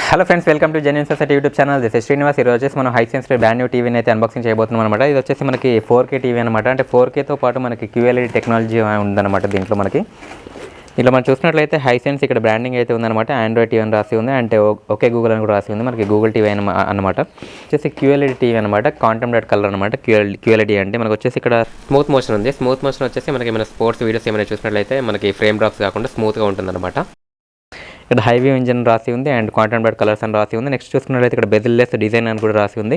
Hello friends, welcome to genuine society YouTube channel. This is Srinivas. ఈరోజు వచ్చేసి మనం Hisense brand new టీవీని అయితే అన్బాక్సింగ్ చేయబోతున్నాం అనమాట. ఇది వచ్చేసి మనకి 4K టీవీ అనమాట. అంటే 4Kతో పాటు మనకి QLED టెక్నాలజీ ఉందన్నమాట. దీంట్లో మనం చూసినట్లయితే హైసెన్స్ ఇక్కడ బ్రాండింగ్ అయితే ఉందన్నమాట. ఆండ్రాయిడ్ టీవీ అని రాసి ఉంది, అంటే ఓకే గూగుల్ అని కూడా రాసి ఉంది. మనకి గూగుల్ టీవీ అనమాట. వచ్చేసి QLED టీవీ అనమాట. కాంటెంప్ట్ కలర్ అనమాట. QLED అంటే మనకు వచ్చేసి ఇక్కడ స్మూత్ మోషన్ ఉంది. స్మూత్ మోషన్ వచ్చేసి మనకి ఏమైనా స్పోర్ట్స్ వీడియోస్ ఏమైనా చూసినట్లయితే మనకి ఫ్రేమ్ డ్రాప్స్ కాకుండా స్మూత్గా ఉంటుందన్నమాట. ఇక్కడ హైవీ ఇంజన్ రాసి ఉంది అండ్ కాంటెంప్ట్ కలర్స్ అని రాసి ఉంది. నెక్స్ట్ చూసుకున్నట్లయితే ఇక్కడ బెజిల్-లెస్ డిజైన్ అని కూడా రాసి ఉంది.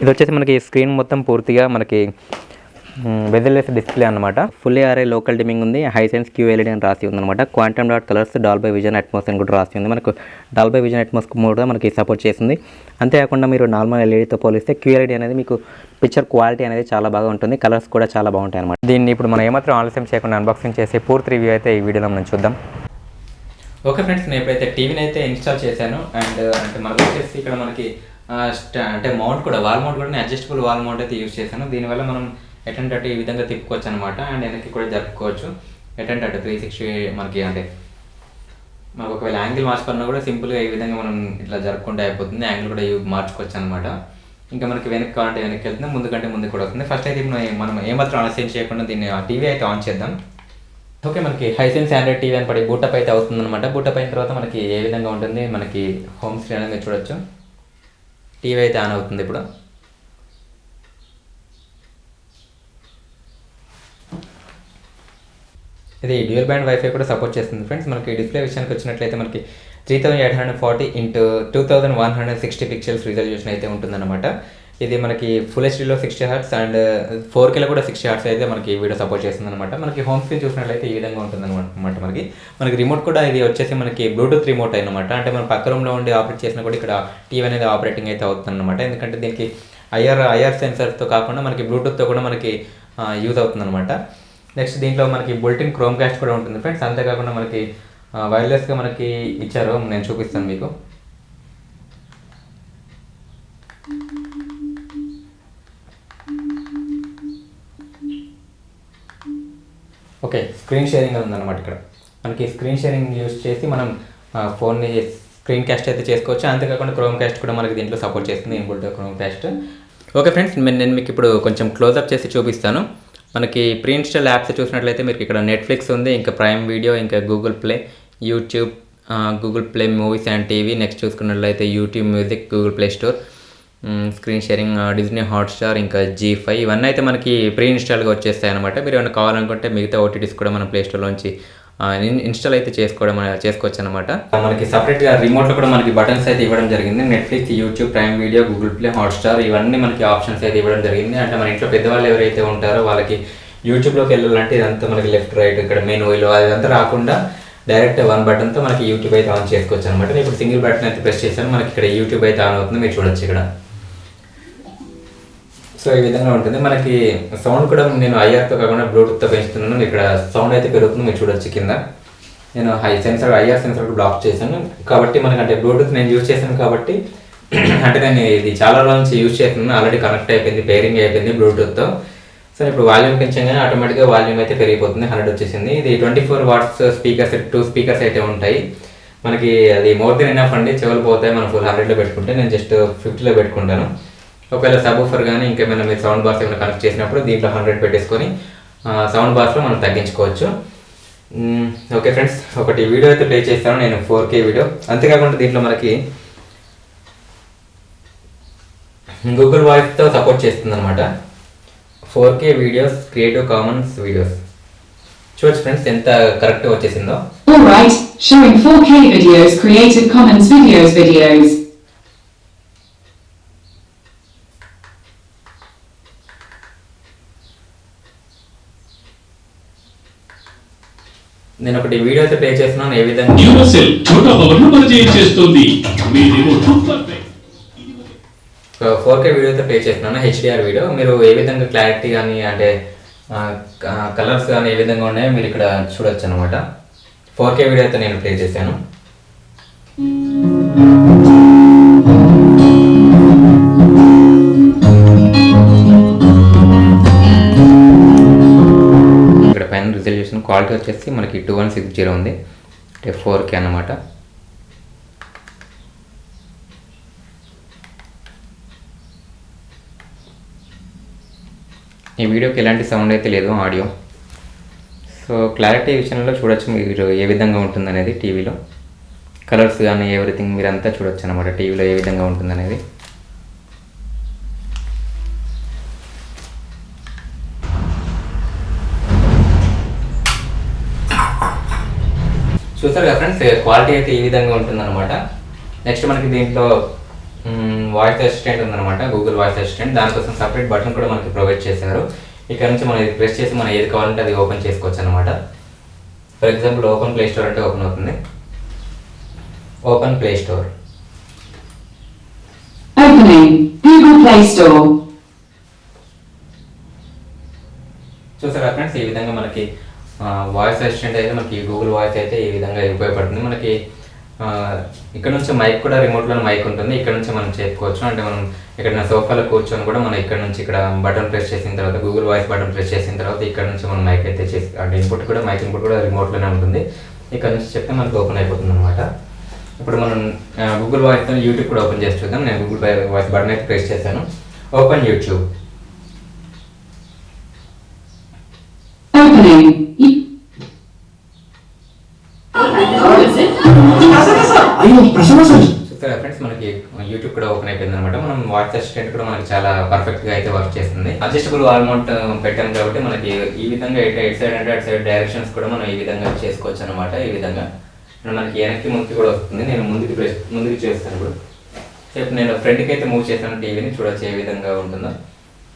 ఇది వచ్చేసి మనకి స్క్రీన్ మొత్తం పూర్తిగా మనకి బెజిల్-లెస్ డిస్ప్లే అనమాట. ఫుల్లీ ఆర్ఐ లోకల్ డిమింగ్ ఉంది. హైసెన్స్ QLED అని రాసి ఉంది అనమాట. Contempt colours Dolby vision Atmos అని కూడా రాసి ఉంది. మనకు డాల్బీ విజన్ అట్మాస్ కూడా మనకి సపోర్ట్ చేస్తుంది. అంతేకాకుండా మీరు నార్మల్ LEDతో పోలిస్తే QLED అనేది మీకు పిక్చర్ క్వాలిటీ అనేది చాలా బాగా ఉంటుంది. కలర్స్ కూడా చాలా బాగుంటాయి అనమాట. దీన్ని ఇప్పుడు మనం ఏమాత్రం ఆలస్యం చేయకుండా అన్బాక్సింగ్ చేసి పూర్తి రివ్యూ అయితే ఈ వీడియోలో మనం చూద్దాం. ఓకే ఫ్రెండ్స్, నేను ఇప్పుడైతే టీవీని అయితే ఇన్స్టాల్ చేశాను. అండ్ అంటే మనకు వచ్చేసి ఇక్కడ మనకి అంటే మౌంట్ కూడా వాల్ మౌంట్ కూడా అడ్జస్టబుల్ వాల్ మౌంట్ అయితే యూజ్ చేశాను. దీనివల్ల మనం ఎటెంట్ ఈ విధంగా తిప్పుకోవచ్చు అనమాట. అండ్ వెనక్కి కూడా జరుపుకోవచ్చు. ఎటెంట్ 360 మనకి అంటే మనకు ఒకవేళ యాంగిల్ మార్చుకున్నా కూడా సింపుల్గా ఈ విధంగా మనం ఇట్లా జరుపుకుంటే అయిపోతుంది. యాంగిల్ కూడా మార్చుకోవచ్చు అనమాట. ఇంకా మనకి వెనక్కి కావాలంటే వెనక్కి వెళ్తుంది, ముందు కంటే ముందు కూడా వస్తుంది. ఫస్ట్ అయితే మనం ఏమాత్రం ఆలస్యం చేయకుండా దీన్ని టీవీ అయితే ఆన్ చేద్దాం. ఓకే, మనకి హైసెన్స్ ఆండ్రాయిడ్ టీవీ అని పడి బూటప్ అయితే అవుతుందన్నమాట. బూటప్ అయిన తర్వాత మనకి ఏ విధంగా ఉంటుంది, మనకి హోమ్ స్క్రీన్ అనేది చూడొచ్చు. టీవీ అయితే ఆన్ అవుతుంది ఇప్పుడు. ఇది డ్యూయల్ బ్యాండ్ వైఫై కూడా సపోర్ట్ చేస్తుంది ఫ్రెండ్స్. మనకి డిస్ప్లే విషయానికి వచ్చినట్లయితే మనకి 3840x2160 పిక్సెల్స్ రిజల్యూషన్ అయితే ఉంటుందన్నమాట. ఇది మనకి ఫుల్ హెచ్డీలో 60 హెర్ట్జ్ అండ్ 4Kలో కూడా 60 హెర్ట్జ్ అయితే మనకి వీడియో సపోర్ట్ చేస్తుంది అనమాట. మనకి హోమ్ స్క్రీన్ చూసినట్లయితే ఈ విధంగా ఉంటుంది అనమాట. మనకి రిమోట్ కూడా ఇది వచ్చేసి మనకి బ్లూటూత్ రిమోట్ అనమాట. అంటే మనం పక్క రూమ్లో ఉండి ఆపరేట్ చేసినా కూడా ఇక్కడ టీవీ అనేది ఆపరేటింగ్ అయితే అవుతుంది అనమాట. ఎందుకంటే దీనికి ఐఆర్ సెన్సర్తో కాకుండా మనకి బ్లూటూత్తో కూడా మనకి యూజ్ అవుతుంది అనమాట. నెక్స్ట్ దీంట్లో మనకి బుల్టిన్ క్రోమ్కాస్ట్ కూడా ఉంటుంది ఫ్రెండ్స్. అంతేకాకుండా మనకి వైర్లెస్గా మనకి ఇచ్చారు, నేను చూపిస్తాను మీకు. ఓకే, స్క్రీన్ షేరింగ్ ఉందన్నమాట. ఇక్కడ మనకి స్క్రీన్ షేరింగ్ యూజ్ చేసి మనం ఫోన్ని స్క్రీన్ కాస్ట్ అయితే చేసుకోవచ్చు. అంతేకాకుండా క్రోమ్కాస్ట్ కూడా మనకి దీంట్లో సపోర్ట్ చేస్తుంది, ఇన్బుల్ట్ క్రోమ్కాస్ట్. ఓకే ఫ్రెండ్స్, నేను మీకు ఇప్పుడు కొంచెం క్లోజ్అప్ చేసి చూపిస్తాను. మనకి ప్రీ ఇన్స్టాల్ యాప్స్ చూసినట్లయితే మీకు ఇక్కడ నెట్ఫ్లిక్స్ ఉంది, ఇంకా ప్రైమ్ వీడియో, ఇంకా Google play, YouTube, Google play movies and TV. Next చూసుకున్నట్లయితే YouTube music, Google play store, screen sharing, Disney Hotstar, ఇంకా G5 ఇవన్నీ అయితే మనకి ప్రీ ఇన్స్టాల్గా వచ్చేస్తాయి అనమాట. మీరు ఏమైనా కావాలనుకుంటే మిగతా OTTs కూడా మనం ప్లే స్టోర్లోంచి ఇన్స్టాల్ అయితే చేసుకోవచ్చు అనమాట. మనకి సపరేట్గా రిమోట్లో కూడా మనకి బటన్స్ అయితే ఇవ్వడం జరిగింది. Netflix, YouTube, prime video, Google play, Hotstar ఇవన్నీ మనకి ఆప్షన్స్ అయితే ఇవ్వడం జరిగింది. అంటే మన ఇంట్లో పెద్దవాళ్ళు ఎవరైతే ఉంటారో వాళ్ళకి యూట్యూబ్లోకి వెళ్ళాలంటే ఇదంతా మనకి లెఫ్ట్ రైట్ ఇక్కడ మెనూలో అదంతా రాకుండా డైరెక్ట్ వన్ బటన్తో మనకి యూట్యూబ్ అయితే ఆన్ చేసుకోవచ్చు అనమాట. నేను ఇప్పుడు సింగిల్ బటన్ అయితే ప్రెస్ చేశాను, మనకి ఇక్కడ యూట్యూబ్ అయితే ఆన్ అవుతుంది, మీరు చూడొచ్చు ఇక్కడ. సో ఈ విధంగా ఉంటుంది. మనకి సౌండ్ కూడా నేను ఐఆర్తో కాకుండా బ్లూటూత్తో పెంచుతున్నాను. ఇక్కడ సౌండ్ అయితే పెరుగుతుంది, మీరు చూడొచ్చు కింద. నేను ఐఆర్ సెన్సర్ బ్లాక్ చేశాను కాబట్టి మనకి అంటే బ్లూటూత్ నేను యూజ్ చేశాను కాబట్టి అంటే నేను ఇది చాలా రోజుల నుంచి యూజ్ చేస్తున్నాను. ఆల్రెడీ కనెక్ట్ అయిపోయింది, పేరింగ్ అయిపోయింది బ్లూటూత్తో. సో ఇప్పుడు వాల్యూమ్ పెంచగానే ఆటోమేటిక్గా వాల్యూమ్ అయితే పెరిగిపోతుంది, 100 వచ్చేసింది. ఇది 24 వాట్స్ స్పీకర్స్, 2 స్పీకర్స్ అయితే ఉంటాయి మనకి. అది మోర్ దెన్ ఎనఫ్ అండి, చెవులు పోతాయి మనం ఫుల్ 100లో పెట్టుకుంటే. నేను జస్ట్ 50లో పెట్టుకుంటాను. ఒకవేళ సబ్-వూఫర్ కానీ ఇంకేమైనా మీరు సౌండ్ బాక్స్ ఏమైనా కనెక్ట్ చేసినప్పుడు దీంట్లో 100 పెట్టేసుకొని సౌండ్ బాక్స్లో మనం తగ్గించుకోవచ్చు. ఓకే ఫ్రెండ్స్, ఒకటి వీడియో అయితే ప్లే చేస్తాను నేను, 4K వీడియో. అంతేకాకుండా దీంట్లో మనకి గూగుల్ వాయిస్తో సపోర్ట్ చేస్తుంది అనమాట. 4K videos, creative Commons videos. చూడొచ్చు ఫ్రెండ్స్ ఎంత కరెక్ట్ వచ్చేసిందో. Alright, showing 4K videos, Creative Commons videos. నేను ఒకటి వీడియో అయితే ప్లే చేస్తున్నాను ఏ విధంగా. 4K వీడియో అయితే ప్లే చేస్తున్నాను, HDR వీడియో. మీరు ఏ విధంగా క్లారిటీ కానీ అంటే కలర్స్ కానీ ఏ విధంగా ఉన్నాయో మీరు ఇక్కడ చూడొచ్చు అనమాట. 4K వీడియో అయితే నేను ప్లే చేశాను. ఇక్కడ పైన రిజల్యూషన్ క్వాలిటీ వచ్చేసి మనకి 2160 ఉంది, అంటే 4K అన్నమాట. ఈ వీడియోకి ఎలాంటి సౌండ్ అయితే లేదు, ఆడియో. సో క్లారిటీ విషయంలో చూడొచ్చు మీరు ఏ విధంగా ఉంటుందనేది టీవీలో. కలర్స్ కానీ ఎవ్రీథింగ్ మీరంతా చూడొచ్చు అనమాట టీవీలో ఏ విధంగా ఉంటుందనేది. చూసారు కదా ఫ్రెండ్స్, క్వాలిటీ అయితే ఈ విధంగా ఉంటుందన్నమాట. నెక్స్ట్ మనకి దీంట్లో వాయిస్ అసిస్టెంట్ ఉందన్నమాట, గూగుల్ వాయిస్ అసిస్టెంట్. దానికోసం సపరేట్ బటన్ కూడా మనకి ప్రొవైడ్ చేశారు. ఇక్కడ నుంచి మనం ఇది ప్రెస్ చేసి మనం ఏది కావాలంటే అది ఓపెన్ చేసుకోవచ్చు అనమాట. For example open play store అంటే ఓపెన్ అవుతుంది. Open play store. Opening Google Play Store. చూసారా ఫ్రెండ్స్, ఈ విధంగా మనకి వాయిస్ అసిస్టెంట్ అయితే మనకి గూగుల్ వాయిస్ అయితే ఈ విధంగా ఉపయోగపడుతుంది. మనకి ఇక్కడ నుంచి మైక్ కూడా, రిమోట్లో మైక్ ఉంటుంది, ఇక్కడ నుంచి మనం చేసుకోవచ్చు. అంటే మనం ఇక్కడ సోఫాలో కూర్చొని కూడా మనం ఇక్కడ నుంచి ఇక్కడ బటన్ ప్రెస్ చేసిన తర్వాత, గూగుల్ వాయిస్ బటన్ ప్రెస్ చేసిన తర్వాత ఇక్కడ నుంచి మనం మైక్ అయితే చేసి, అంటే ఇన్పుట్ కూడా, మైక్ ఇన్పుట్ కూడా రిమోట్లోనే ఉంటుంది. ఇక్కడ నుంచి చెప్తే మనకు ఓపెన్ అయిపోతుంది అనమాట. ఇప్పుడు మనం గూగుల్ వాయిస్తో యూట్యూబ్ కూడా ఓపెన్ చేసి చూద్దాం. నేను గూగుల్ వాయిస్ బటన్ అయితే ప్రెస్ చేశాను. Open YouTube. Opening. చూస్తారా ఫ్రెండ్స్, మనకి యూట్యూబ్ కూడా ఓపెన్ అయిపోయింది అనమాట. మనం వాయిస్ అసిస్టెంట్ కూడా మనకి చాలా పర్ఫెక్ట్ గా అయితే వర్క్ చేస్తుంది. అడ్జస్టబుల్ వాల్ మౌంట్ పెట్టాను కాబట్టి మనకి ఈ విధంగా ఎటు సైడ్ అంటే అటు సైడ్ డైరెక్షన్స్ కూడా మనం ఈ విధంగా చేసుకోవచ్చు అనమాట. ఈ విధంగా మనకి వెనక్కి ముందుకి కూడా వస్తుంది. నేను ముందుకు చేస్తాను. ఇప్పుడు నేను ఫ్రంట్కి అయితే మూవ్ చేస్తాను టీవీని, చూడొచ్చు ఏ విధంగా ఉంటుందో.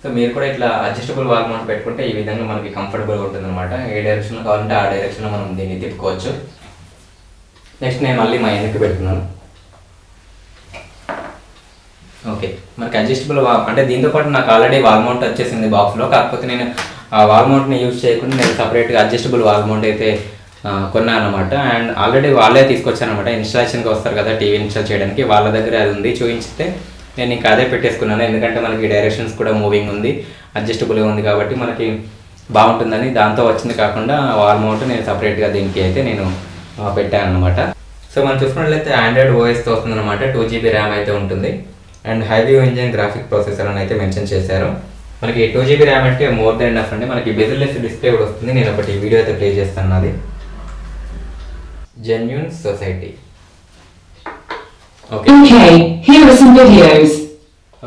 సో మీరు కూడా ఇట్లా అడ్జస్టబుల్ వాల్ మౌంట్ పెట్టుకుంటే ఈ విధంగా మనకి కంఫర్టబుల్గా ఉంటుంది అనమాట. ఏ డైరెక్షన్లో కావాలంటే ఆ డైరెక్షన్లో మనం దీన్ని తిప్పుకోవచ్చు. నెక్స్ట్ నేను మళ్ళీ మా వెనక్కి పెడుతున్నాను. ఓకే, మనకి అడ్జస్టబుల్ అంటే దీంతో పాటు నాకు ఆల్రెడీ వాల్ మౌంట్ వచ్చేసింది బాక్స్లో. కాకపోతే నేను ఆ వాల్ మౌంట్ని యూజ్ చేయకుండా నేను సపరేట్గా అడ్జస్టబుల్ వాల్ మౌంట్ అయితే కొన్నాను అనమాట. అండ్ ఆల్రెడీ వాళ్ళే తీసుకొచ్చాను అనమాట. ఇన్స్టాలేషన్కి వస్తారు కదా టీవీ ఇన్స్టాల్ చేయడానికి, వాళ్ళ దగ్గర అది ఉంది. చూపించితే నేను ఇంకా అదే పెట్టేసుకున్నాను. ఎందుకంటే మనకి డైరెక్షన్స్ కూడా మూవింగ్ ఉంది, అడ్జస్టబుల్గా ఉంది కాబట్టి మనకి బాగుంటుందని దాంతో వచ్చింది. కాకుండా వాల్ మౌంట్ నేను సపరేట్గా దీనికి అయితే నేను పెట్టాను అనమాట. సో మనం చూసుకున్నట్లయితే ఆండ్రాయిడ్ ఓఎస్తో వస్తుంది అనమాట. 2GB ర్యామ్ అయితే ఉంటుంది. And heavy engine graphic processor అని అయితే మెన్షన్ చేశారు. మనకి 2GB ర్యామ్ అంటే మోర్ దెన్ ఎనఫ్ అండి. మనకి బెజిల్-లెస్ డిస్ప్లే కూడా వస్తుంది. నేను ఒకటి వీడియో అయితే ప్లే చేస్తాను. అది జెన్యూన్ సొసైటీ. ఓకే,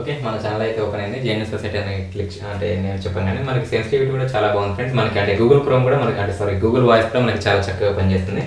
ఓకే, మన ఛానల్ అయితే ఓపెన్ అయింది. జెన్యూన్ సొసైటీ అని క్లిక్ అంటే నేను చెప్పాను కానీ మనకి సెన్సిటివిటీ కూడా చాలా బాగుంది ఫ్రెండ్స్. మనకి అంటే గూగుల్ క్రోమ్ కూడా మనకి అంటే గూగుల్ వాయిస్ కూడా మనకి చాలా చక్కగా పనిచేస్తుంది.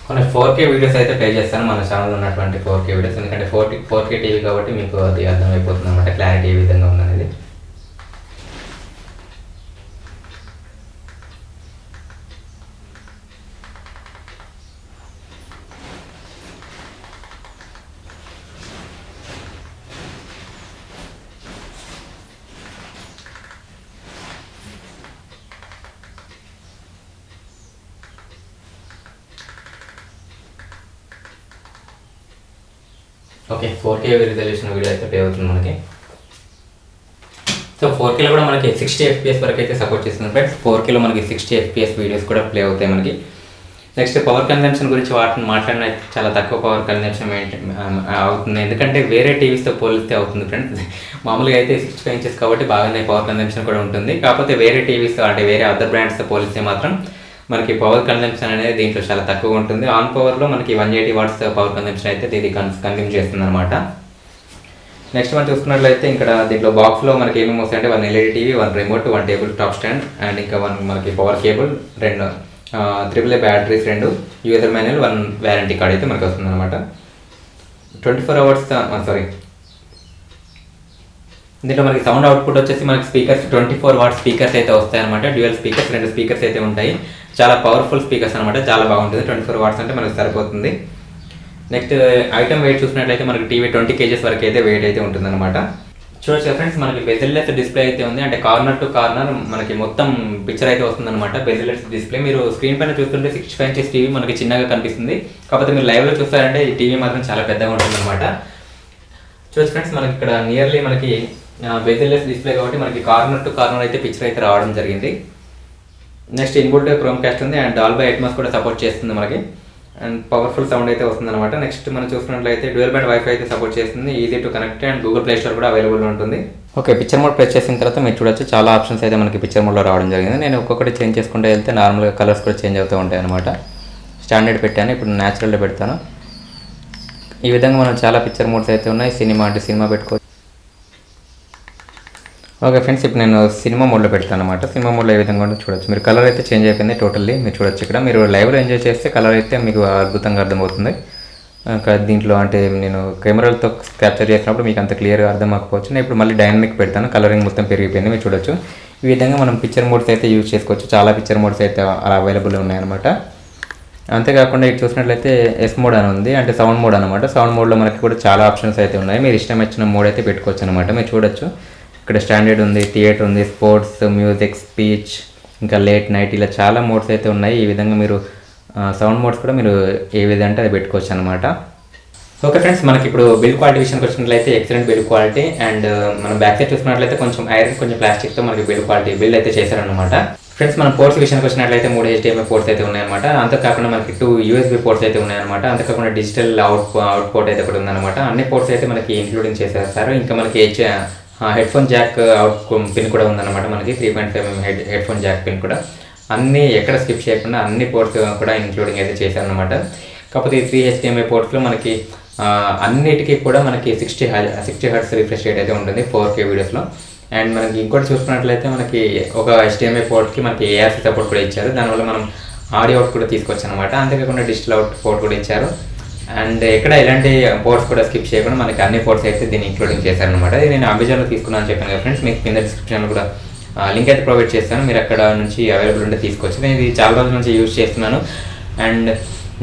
కొన్ని 4K వీడియోస్ అయితే ప్లే చేస్తాను మన ఛానల్ ఉన్నటువంటి 4K వీడియోస్. ఎందుకంటే 4K టీవీ కాబట్టి మీకు అది అర్థమైపోతుంది అనమాట, క్లారిటీ ఏ విధంగా ఉందనేది. ఓకే, 4K రిజల్యూషన్ వీడియో అయితే ప్లే అవుతుంది మనకి. సో 4Kలో కూడా మనకి 60 FPS వరకు అయితే సపోర్ట్ చేస్తుంది ఫ్రెండ్స్. 4Kలో మనకి 60 FPS వీడియోస్ కూడా ప్లే అవుతాయి మనకి. నెక్స్ట్ పవర్ కన్జంప్షన్ గురించి మాట్లాడిన చాలా తక్కువ పవర్ కన్జంప్షన్ అవుతుంది. ఎందుకంటే వేరే టీవీస్తో పోలిస్తే అవుతుంది ఫ్రెండ్స్. మామూలుగా అయితే 65 ఇంచెస్ కాబట్టి బాగానే పవర్ కన్జంప్షన్ కూడా ఉంటుంది. కాకపోతే వేరే టీవీస్తో అంటే వేరే అదర్ బ్రాండ్స్తో పోలిస్తే మాత్రం మనకి పవర్ కన్జంప్షన్ అనేది దీంట్లో చాలా తక్కువ ఉంటుంది. ఆన్ పవర్లో మనకి 180 వాట్స్ పవర్ కన్జంప్షన్ అయితే ఇది కన్జ్యూమ్ చేస్తుంది అనమాట. నెక్స్ట్ మనం చూసుకున్నట్లయితే ఇక్కడ దీంట్లో బాక్స్లో మనకి ఏమేమి వస్తాయంటే 1 LED TV, 1 remote, 1 table top stand and ఇంకా 1 మనకి power cable, 2 AAA batteries, 2 user manual, 1 warranty card అయితే మనకి వస్తుంది అనమాట. 24 hours దీంట్లో మనకి సౌండ్ అవుట్పుట్ వచ్చేసి మనకి స్పీకర్స్ 24 వాట్ స్పీకర్స్ అయితే వస్తాయి అనమాట. డ్యూయల్ స్పీకర్స్, 2 స్పీకర్స్ అయితే ఉంటాయి. చాలా పవర్ఫుల్ స్పీకర్స్ అనమాట, చాలా బాగుంటుంది. 24 వాట్స్ అంటే మనకి సరిపోతుంది. నెక్స్ట్ ఐటమ్ వెయిట్ చూసినట్లయితే మనకి టీవీ 20 kgs వరకు అయితే వెయిట్ అయితే ఉంటుంది అనమాట. చూడొచ్చు ఫ్రెండ్స్, మనకి బెజెల్-లెస్ డిస్ప్లే అయితే ఉంది. అంటే కార్నర్ టు కార్నర్ మనకి మొత్తం పిక్చర్ అయితే వస్తుందన్నమాట. బెజెల్-లెస్ డిస్ప్లే మీరు స్క్రీన్ పైన చూస్తుంటే 65 ఇంచెస్ టీవీ మనకి చిన్నగా కనిపిస్తుంది. కాకపోతే మీరు లైవ్లో చూస్తారంటే ఈ టీవీ మాత్రం చాలా పెద్దగా ఉంటుందన్నమాట. చూడొచ్చు ఫ్రెండ్స్, మనకి ఇక్కడ నియర్లీ మనకి బెజెల్-లెస్ డిస్ప్లే కాబట్టి మనకి కార్నర్ టు కార్నర్ అయితే పిక్చర్ అయితే రావడం జరిగింది. నెక్స్ట్ ఇన్బుల్ట్ క్రోమ్కాస్ట్ ఉంది అండ్ డాల్బీ అట్మాస్ కూడా సపోర్ట్ చేస్తుంది మనకి. అండ్ పవర్ఫుల్ సౌండ్ అయితే వస్తుంది అనమాట. నెక్స్ట్ మనం చూసుకున్నట్లయితే డ్యూయల్ బ్యాండ్ వైఫై అయితే సపోర్ట్ చేస్తుంది. Easy to connect and Google play store కూడా అవైలబుల్ ఉంటుంది. ఓకే, పిక్చర్ మోడ్ ప్రెస్ చేసిన తర్వాత మీరు చూడొచ్చు చాలా ఆప్షన్స్ అయితే మనకి పిక్చర్ మోడ్లో రావడం జరిగింది. నేను ఒక్కొక్కటి చేంజ్ చేసుకుంటూ వెళ్తే నార్మల్గా కలర్స్ కూడా చేంజ్ అవుతూ ఉంటాయి అనమాట. స్టాండర్డ్ పెట్టాను, ఇప్పుడు న్యాచురల్లో పెడతాను. ఈ విధంగా మనం చాలా పిక్చర్ మోడ్స్ అయితే ఉన్నాయి. సినిమా అంటే సినిమా పెట్టుకోవచ్చు. ఓకే ఫ్రెండ్స్, ఇప్పుడు నేను సినిమా మోడ్లో పెడతాను అనమాట. సినిమా మోడ్లో ఏ విధంగా ఉందో చూడొచ్చు. మీరు కలర్ అయితే చేంజ్ అయిపోయింది టోటల్లీ. మీరు చూడొచ్చు ఇక్కడ మీరు లైవ్లో ఎంజాయ్ చేస్తే కలర్ అయితే మీకు అద్భుతంగా అర్థమవుతుంది. దీంట్లో అంటే నేను కెమెరాలతో క్యాప్చర్ చేసినప్పుడు మీకు అంత క్లియర్గా అర్థం అవ్వకపోవచ్చు. నేను ఇప్పుడు మళ్ళీ డైనమిక్ పెడతాను. కలరింగ్ మొత్తం పెరిగిపోయింది మీరు చూడొచ్చు. ఈ విధంగా మనం పిక్చర్ మోడ్స్ అయితే యూజ్ చేసుకోవచ్చు. చాలా పిక్చర్ మోడ్స్ అయితే అలా అవైలబుల్ ఉన్నాయన్నమాట. అంతేకాకుండా ఇటు చూసినట్లయితే ఎస్ మోడ్ అని ఉంది, అంటే సౌండ్ మోడ్ అనమాట. సౌండ్ మోడ్లో మనకి కూడా చాలా ఆప్షన్స్ అయితే ఉన్నాయి. మీరు ఇష్టం వచ్చిన మోడ్ అయితే పెట్టుకోవచ్చు అనమాట. మీరు చూడొచ్చు ఇక్కడ స్టాండర్డ్ ఉంది, థియేటర్ ఉంది, స్పోర్ట్స్, మ్యూజిక్, స్పీచ్, ఇంకా లేట్ నైట్, ఇలా చాలా మోడ్స్ అయితే ఉన్నాయి. ఈ విధంగా మీరు సౌండ్ మోడ్స్ కూడా మీరు ఏ విధంగా అంటే అది పెట్టుకోవచ్చు అనమాట. ఓకే ఫ్రెండ్స్, మనకి ఇప్పుడు బిల్డ్ క్వాలిటీ విషయానికి వచ్చినట్లయితే ఎక్సలెంట్ బిల్డ్ క్వాలిటీ. అండ్ మనం బ్యాక్ సైడ్ చూసుకున్నట్లయితే కొంచెం ఐరన్ కొంచెం ప్లాస్టిక్తో మనకి బిల్డ్ అయితే చేశారనమాట. ఫ్రెండ్స్, మన పోర్ట్స్ విషయానికి వచ్చినట్లయితే 3 HDMI పోర్ట్స్ అయితే ఉన్నాయన్నమాట. అంతేకాకుండా మనకి 2 USB పోర్ట్స్ అయితే ఉన్నాయన్నమాట. అంతేకాకుండా డిజిటల్ అవుట్ అయితే కూడా ఉందన్నమాట. అన్ని పోర్ట్స్ అయితే మనకి ఇంక్లూడింగ్ చేసేస్తారు. ఇంకా మనకి head phone Jack out pin కూడా ఉందన్నమాట. మనకి 3.5 హెడ్ ఫోన్ జాక్ పిన్ కూడా అన్నీ ఎక్కడ స్కిప్ చేయకుండా అన్ని పోర్ట్స్ కూడా ఇంక్లూడింగ్ అయితే చేశారనమాట. కాకపోతే ఈ 3 HDMI పోర్ట్స్లో మనకి అన్నిటికీ కూడా మనకి 60 Hz రిఫ్రెష్ రేట్ అయితే ఉంటుంది 4K వీడియోస్లో. అండ్ మనకి ఇంకోటి చూసుకున్నట్లయితే మనకి ఒక HDMI పోర్ట్కి మనకి ARC సపోర్ట్ కూడా ఇచ్చారు. దానివల్ల మనం ఆడియో అవుట్ కూడా తీసుకోవచ్చు అనమాట. అంతేకాకుండా డిజిటల్ అవుట్ పోర్ట్ కూడా ఇచ్చారు. అండ్ ఎక్కడ ఎలాంటి పోర్ట్స్ కూడా స్కిప్ చేయకుండా మనకి అన్ని పోర్ట్స్ అయితే దీన్ని ఇంక్లూడింగ్ చేశారనమాట. ఇది నేను అమెజాన్లో తీసుకున్నాను అని చెప్పాను కదా ఫ్రెండ్స్. మీకు కింద డిస్క్రిప్షన్లో కూడా లింక్ అయితే ప్రొవైడ్ చేస్తాను. మీరు అక్కడ నుంచి అవైలబుల్ ఉంటే తీసుకోవచ్చు. నేను ఇది చాలా రోజుల నుంచి యూజ్ చేస్తున్నాను. అండ్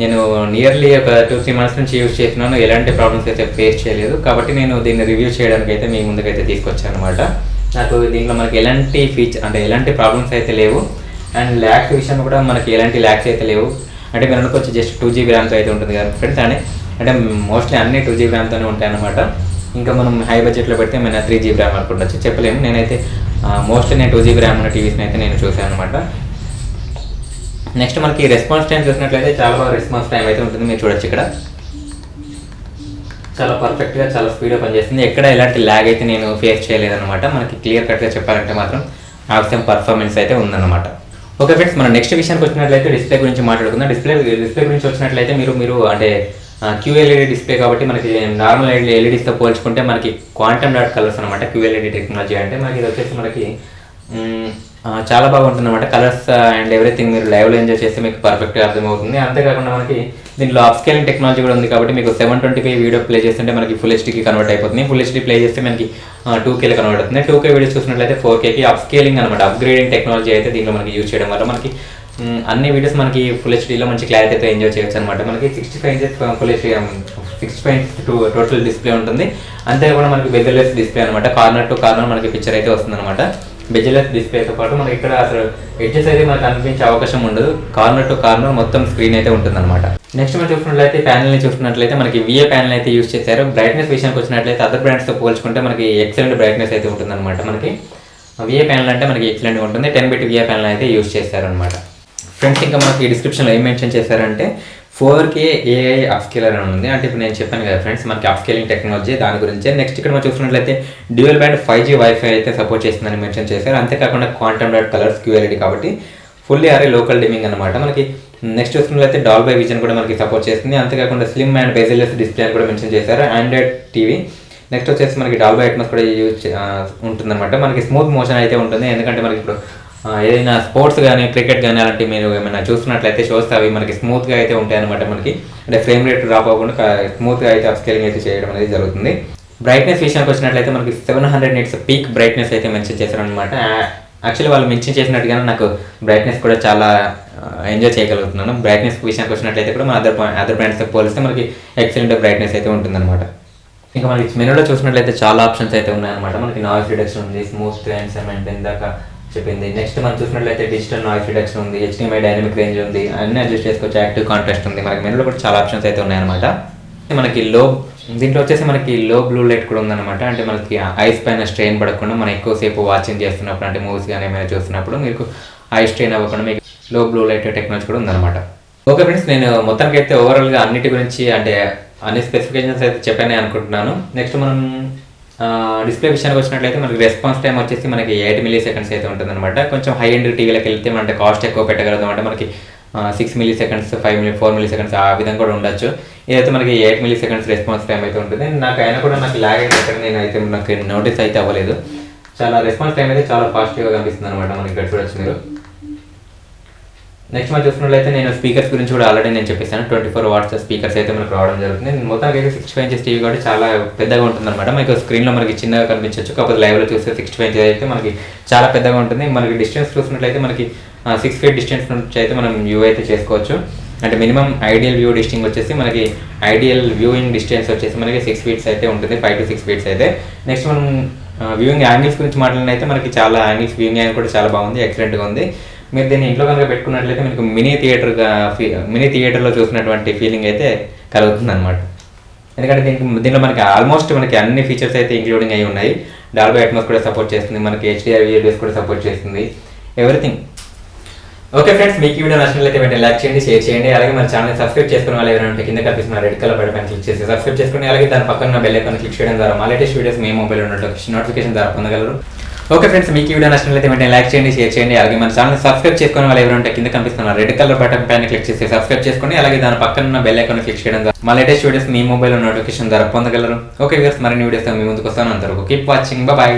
నేను నియర్లీ ఒక 2-3 మంత్స్ నుంచి యూజ్ చేస్తున్నాను. ఎలాంటి ప్రాబ్లమ్స్ అయితే ఫేస్ చేయలేదు. కాబట్టి నేను దీన్ని రివ్యూ చేయడానికి అయితే మీ ముందుకైతే తీసుకొచ్చాను అనమాట. నాకు దీంట్లో మనకి ఎలాంటి అంటే ఎలాంటి ప్రాబ్లమ్స్ అయితే లేవు. అండ్ ల్యాక్స్ విషయం కూడా మనకి ఎలాంటి ల్యాక్స్ అయితే లేవు. అంటే మీరు అనుకోవచ్చు జస్ట్ 2GB ర్యామ్తో అయితే ఉంటుంది కదా ఫ్రెండ్స్. అంటే మోస్ట్లీ అన్నీ 2GB ర్యామ్తోనే ఉంటాయి అనమాట. ఇంకా మనం హై బడ్జెట్లో పెడితే మేము 3GB ర్యామ్ అనుకుంటచ్చు, చెప్పలేము. నేనైతే మోస్ట్లీ నేను 2GB ర్యామ్ ఉన్న టీవీస్ని అయితే నేను చూసాను అనమాట. నెక్స్ట్ మనకి రెస్పాన్స్ టైం చూసినట్లయితే చాలా బాగా రెస్పాన్స్ టైం అయితే ఉంటుంది. మీరు చూడొచ్చు ఇక్కడ చాలా పర్ఫెక్ట్గా చాలా స్పీడ్గా పనిచేస్తుంది. ఎక్కడ ఎలాంటి ల్యాగ్ అయితే నేను ఫేస్ చేయలేదన్నమాట. మనకి క్లియర్ కట్గా చెప్పాలంటే మాత్రం ఆప్షన్ పర్ఫార్మెన్స్ అయితే ఉందన్నమాట. ఓకే ఫ్రెండ్స్, మన నెక్స్ట్ విషయానికి వచ్చినట్లయితే డిస్ప్లే గురించి మాట్లాడుకుందాం. డిస్ప్లే గురించి వచ్చినట్లయితే మీరు అంటే QLED డిస్ప్లే కాబట్టి మనకి నార్మల్ ఎల్ఈడీస్తో పోల్చుకుంటే మనకి క్వాంటమ్ డాట్ కలర్స్ అనమాట. QLED టెక్నాలజీ అంటే మనకి ఇది వచ్చేసి మనకి చాలా బాగుంటుంది అనమాట. కలర్స్ అండ్ ఎవ్రీథింగ్ మీరు లైవ్లో ఎంజాయ్ చేస్తే మీకు పర్ఫెక్ట్గా అర్థమవుతుంది. అంతేకాకుండా మనకి దీంట్లో అప్స్కేలింగ్ టెక్నాలజీ కూడా ఉంది కాబట్టి మీకు 720p వీడియో ప్లే చేస్తుంటే మనకి ఫుల్ హెచ్డీకి కన్వర్ట్ అయిపోతుంది. ఫుల్ హెచ్డీ ప్లే చేస్తే మనకి 2Kలో కన్వర్ట్ అవుతుంది. 2K వీడియోస్ చూసినట్లయితే 4Kకి అప్స్కేలింగ్ అనమాట. అప్గ్రేడింగ్ టెక్నాలజీ అయితే దీంట్లో మనకి యూజ్ చేయడం వల్ల మనకి అన్ని వీడియోస్ మనకి ఫుల్ హెచ్డీలో మంచి క్లారిటీతో ఎంజాయ్ చేయొచ్చు అనమాట. మనకి 65 inches full HD 65 total display ఉంటుంది. అంతేకాకుండా మనకి బెజెల్-లెస్ డిస్ప్లే అనమాట. కార్నర్ టు కార్నర్ మనకి పిక్చర్ అయితే వస్తుంది అనమాట. బెజెల్-లెస్ డిస్ప్లేతో పాటు మనకి ఇక్కడ అసలు ఎడ్జెస్ అయితే మనకు అనిపించే అవకాశం ఉండదు. కార్నర్ టు కార్నర్ మొత్తం స్క్రీన్ అయితే ఉంటుంది అనమాట. నెక్స్ట్ మనం చూసుకున్నట్లయితే ప్యానెల్ని చూసుకున్నట్లయితే మనకి VA ప్యానెల్ అయితే యూజ్ చేశారు. బ్రైట్నెస్ విషయానికి వచ్చినట్లయితే అదర్ బ్రాండ్స్తో పోల్చుకుంటే మనకి ఎక్సలెంట్ బ్రైట్నెస్ అయితే ఉంటుంది అనమాట. మనకి VA ప్యానెల్ అంటే మనకి ఎక్సలెంట్గా ఉంటుంది. 10 బిట్ VA ప్యానెల్ అయితే యూజ్ చేశారనమాట. ఫ్రెండ్స్, ఇంకా మనకి డిస్క్రిప్షన్లో ఏం మెన్షన్ చేశారంటే 4K AI అప్స్కేలర్ అని ఉంది. అంటే ఇప్పుడు నేను చెప్పాను కదా ఫ్రెండ్స్, మనకి అప్స్కేలింగ్ టెక్నాలజీ దాని గురించి. నెక్స్ట్ ఇక్కడ మనం చూసుకున్నట్లయితే డ్యూయల్ బ్యాండ్ 5G వైఫై అయితే సపోర్ట్ చేస్తుందని మెన్షన్ చేశారు. అంతేకాకుండా క్వాంటమ్ డాట్ కలర్స్ QLED కాబట్టి ఫుల్లీ అరే లోకల్ డిమింగ్ అనమాట. మనకి నెక్స్ట్ చూసుకున్నట్లయితే డాల్బీ విజన్ కూడా మనకి సపోర్ట్ చేస్తుంది. అంతేకాకుండా స్లిమ్ అండ్ బెజెల్-లెస్ డిస్ప్లే అని కూడా మెన్షన్ చేశారు. Android TV. నెక్స్ట్ వచ్చేసి మనకి డాల్బీ అట్మాస్ కూడా యూజ్ ఉంటుందన్నమాట. మనకి స్మూత్ మోషన్ అయితే ఉంటుంది. ఎందుకంటే మనకి ఇప్పుడు ఏదైనా స్పోర్ట్స్ కానీ క్రికెట్ కానీ అలాంటివి మీరు ఏమైనా చూస్తున్నట్లయితే చూస్తే అవి మనకి స్మూత్గా అయితే ఉంటాయి అనమాట. మనకి అంటే ఫ్రేమ్ రేట్ డ్రాప్ అవ్వకుండా స్మూత్గా అయితే అప్స్కేలింగ్ అయితే చేయడం అనేది జరుగుతుంది. బ్రైట్నెస్ విషయానికి వచ్చినట్లయితే మనకి 700 nits పీక్ బ్రైట్నెస్ అయితే మెన్షన్ చేశారనమాట. యాక్చువల్లీ వాళ్ళు మెన్షన్ చేసినట్టుగానే నాకు బ్రైట్నెస్ కూడా చాలా ఎంజాయ్ చేయగలుగుతున్నాను. బ్రైట్నెస్ విషయానికి వచ్చినట్లయితే కూడా మన అదర్ బ్రాండ్స్తో పోలిస్తే మనకి ఎక్సలెంట్ బ్రైట్నెస్ అయితే ఉంటుందన్నమాట. ఇంకా మనకి మెనూలో చూసినట్లయితే చాలా ఆప్షన్స్ అయితే ఉన్నాయన్నమాట. మనకి నాయిస్ రిడక్షన్ ఉంది, స్మూత్ అండ్ సెమెంట్ ఇందాక చెప్పింది. నెక్స్ట్ మనం చూసినట్లయితే డిజిటల్ నాయిస్ రిడక్షన్ ఉంది, HDMI డైనమిక్ రేంజ్ ఉంది, అన్ని అడ్జస్ట్ చేసుకోవచ్చు. యాక్టివ్ కాంట్రాస్ట్ ఉంది. మనకి మెనూలో కూడా చాలా ఆప్షన్స్ అయితే ఉన్నాయన్నమాట. మనకి దీంట్లో వచ్చేసి మనకి లో బ్లూ లైట్ కూడా ఉందన్నమాట. అంటే మనకి ఐస్ పైన స్ట్రెయిన్ పడకుండా మనం ఎక్కువసేపు వాచింగ్ చేస్తున్నప్పుడు అంటే మూవీస్ కానీ ఏమైనా చూస్తున్నప్పుడు మీకు ఐ స్ట్రెయిన్ అవ్వకుండా మీకు లో బ్లూ లైట్ టెక్నాలజీ కూడా ఉందన్నమాట. ఓకే ఫ్రెండ్స్, నేను మొత్తానికి అయితే ఓవరాల్గా అన్నిటి గురించి అంటే అన్ని స్పెసిఫికేషన్స్ అయితే చెప్పానే అనుకుంటున్నాను. నెక్స్ట్ మనం డిస్ప్లే విషయానికి వచ్చినట్లయితే మనకి రెస్పాన్స్ టైం వచ్చేసి మనకి 8 milliseconds అయితే ఉంటుందన్నమాట. కొంచెం హై ఎండ్ టీవీలకు వెళ్తే అంటే కాస్ట్ ఎక్కువ పెట్టగలుగుతాం అంటే మనకి 6 milliseconds, 4 milliseconds ఆ విధంగా కూడా ఉండొచ్చు. ఇదైతే మనకి 8 milliseconds రెస్పాన్స్ టైం అయితే ఉంటుంది. నాకు అయినా కూడా నాకు లాగ్ అయితే ఎక్కడ నేనైతే నాకు నోటీస్ అయితే అవ్వలేదు. చాలా రెస్పాన్స్ టైం అయితే చాలా ఫాస్ట్గా కనిపిస్తుంది అనమాట. మనకి ఇక్కడ చూడొచ్చు మీరు. నెక్స్ట్ మనం చూసుకున్నట్లయితే నేను స్పీకర్స్ గురించి కూడా ఆల్రెడీ నేను చెప్పేసాను. 24 watts స్పీకర్స్ అయితే మనకు రావడం జరుగుతుంది. మొత్తానికి అయితే 65 inches టీవీ కాబట్టి చాలా పెద్దగా ఉంటుంది అనమాట. మనకి స్క్రీన్లో మనకి చిన్నగా కనిపించవచ్చు, కాకపోతే లైవ్లో చూస్తే 65 inches అయితే మనకి చాలా పెద్దగా ఉంటుంది. మనకి డిస్టెన్స్ చూసినట్లయితే మనకి 6 feet డిస్టెన్స్ నుంచి అయితే మనం వ్యూ అయితే చేసుకోవచ్చు. అంటే మినిమం ఐడియల్ వ్యూ డిస్టింగ్ వచ్చేసి మనకి ఐడియల్ వ్యూయింగ్ డిస్టెన్స్ వచ్చేసి మనకి 6 feet అయితే ఉంటుంది, 5 to 6 feet అయితే. నెక్స్ట్ మనం వ్యూయింగ్ యాంగిల్స్ గురించి మాట్లాడినైతే మనకి చాలా యాంగిల్స్ వ్యూయింగ్ యాంగిల్ కూడా చాలా బాగుంది, ఎక్సలెంట్గా ఉంది. మీరు దీన్ని ఇంట్లో కనుక పెట్టుకున్నట్లయితే మీకు మినీ థియేటర్లో చూసినటువంటి ఫీలింగ్ అయితే కలుగుతుంది అనమాట. ఎందుకంటే దీంట్లో మనకి ఆల్మోస్ట్ మనకి అన్ని ఫీచర్స్ అయితే ఇంక్లూడింగ్ అయి ఉన్నాయి. డాల్బీ అట్మాస్ కూడా సపోర్ట్ చేస్తుంది, మనకి HDR కూడా సపోర్ట్ చేస్తుంది, ఎవ్రీథింగ్. ఓకే ఫ్రెండ్స్, మీకు ఈ వీడియో నచ్చినట్లయితే వెంటనే లైక్ చేయండి, షేర్ చేయండి. అలాగే మన ఛానల్ సబ్స్క్రైబ్ చేసుకునే వాళ్ళు ఎవరైనా కింద కనిపిస్తున్న రెడ్ కలర్ బటన్ క్లిక్ చేసి సబ్స్క్రైబ్ చేసుకుని అలాగే దాని పక్కన బెల్ ఐకాన్ క్లిక్ చేయడం ద్వారా మా లేటెస్ట్ వీడియోస్ మీ మొబైల్ నోటిఫికేషన్ ద్వారా పొందగలరు. ఓకే ఫ్రెండ్స్, మీకు ఈ వీడియో నచ్చినట్లయితే వెంటనే లైక్ చేయండి, షేర్ చేయండి. అలాగే మన ఛానల్ సబ్స్క్రైబ్ చేసుకునే వాళ్ళు ఎవరైనా కింద కనిపిస్తున్న రెడ్ కలర్ బటన్ పైన క్లిక్ చేసి సబ్స్క్రైబ్ చేసుకుని అలాగే దాని పక్కన బెల్ ఐకాన్ క్లిక్ చేయడం ద్వారా మా లేటెస్ట్ వీడియోస్ మీ మొబైల్ నోటిఫికేషన్ ద్వారా పొందగలరు. ఓకే వ్యూవర్స్, మరిన్ని వీడియోస్ మీ ముందుకు వస్తాను. అంతవరకు కీప్ వాచింగ్, బాయ్.